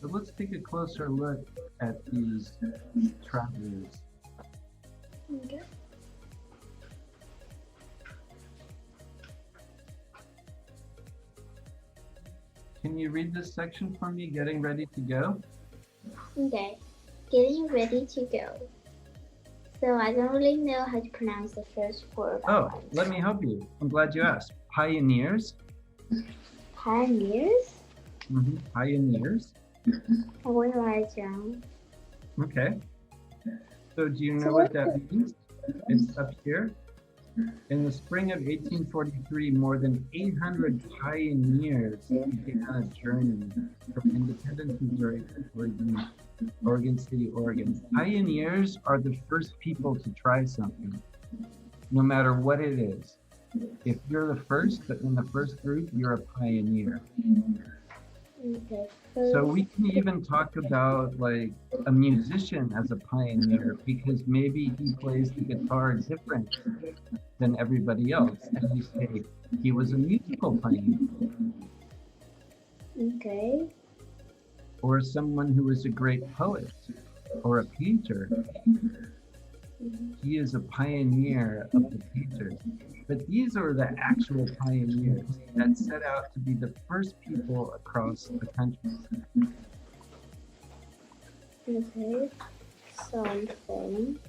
So let's take a closer look at these travelers. Okay. Can you read this section for me, getting ready to go? Okay, getting ready to go. So I don't really know how to pronounce the first word. Oh, let me help you. I'm glad you asked. Pioneers. Pioneers? Pioneers. 我会来讲. Okay. So do you know what that means? It's up here. In the spring of 1843, more than 800 pioneers began a journey from independence, Missouri to Oregon City, Oregon. Pioneers are the first people to try something, no matter what it is. If you're the first, in the first group, you're a pioneer. Okay. So we can even talk about like a musician as a pioneer because maybe he plays the guitar different than everybody else. And you say he was a musical pioneer. Okay. Or someone who is a great poet or a painter. He is a pioneer of the painters. But these are the actual pioneers that set out to be the first people across the country. Okay. Something.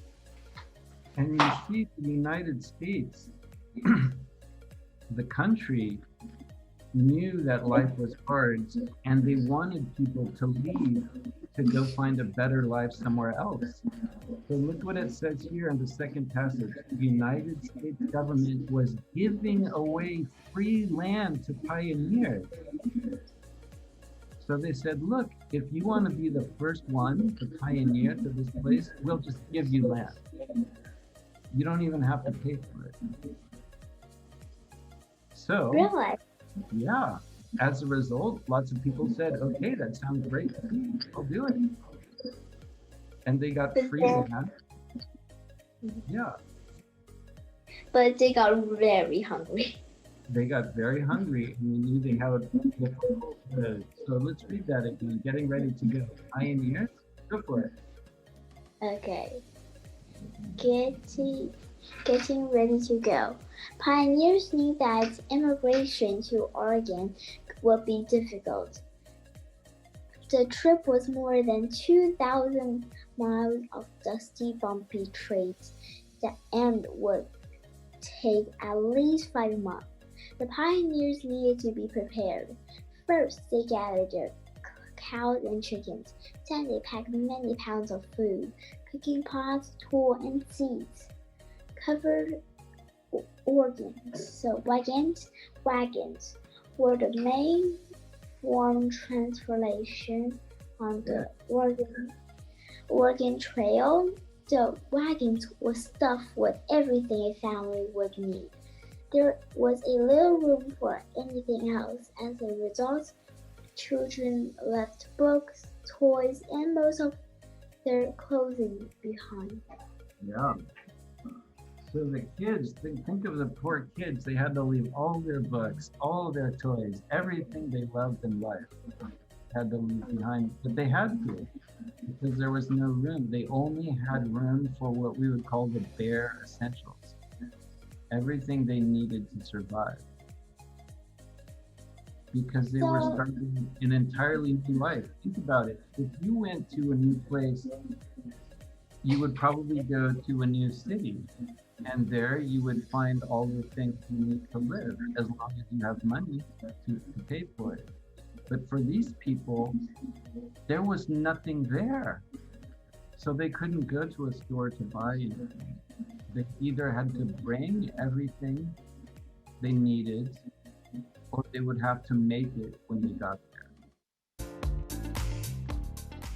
And you see the United States, the country knew that life was hard and they wanted people to leave to go find a better life somewhere else. So look what it says here in the second passage. The United States government was giving away free land to pioneers. So they said, look, if you want to be the first one to pioneer to this place, we'll just give you land. You don't even have to pay for it. So, Really? yeah, as a result, lots of people said, okay, that sounds great to me. I'll do it. And they got free land. Yeah. But they got very hungry. They got very hungry and they knew they had a difficult. So let's read that again. Getting ready to go. Pioneers, go for it. Okay. Getting ready to go. Pioneers knew that immigration to Oregon would be difficult. The trip was more than 2,000 miles of dusty, bumpy trails and would take at least 5 months. The pioneers needed to be prepared. First, they gathered their cows and chickens. Then they packed many pounds of food, cooking pots, tools, and seeds. Covered wagons. So wagons were the main form transportation on the Oregon Trail. The wagons were stuffed with everything a family would need. There was a little room for anything else. As a result, children left books, toys, and most of their clothing behind. Yeah. So the kids, think of the poor kids, they had to leave all their books, all their toys, everything they loved in life had to leave behind. But they had to, because there was no room. They only had room for what we would call the bare essentials. Everything they needed to survive. Because they were starting an entirely new life. Think about it. If you went to a new place, you would probably go to a new city. And there you would find all the things you need to live, as long as you have money to pay for it. But for these people, there was nothing there. So they couldn't go to a store to buy anything. They either had to bring everything they needed, or they would have to make it when they got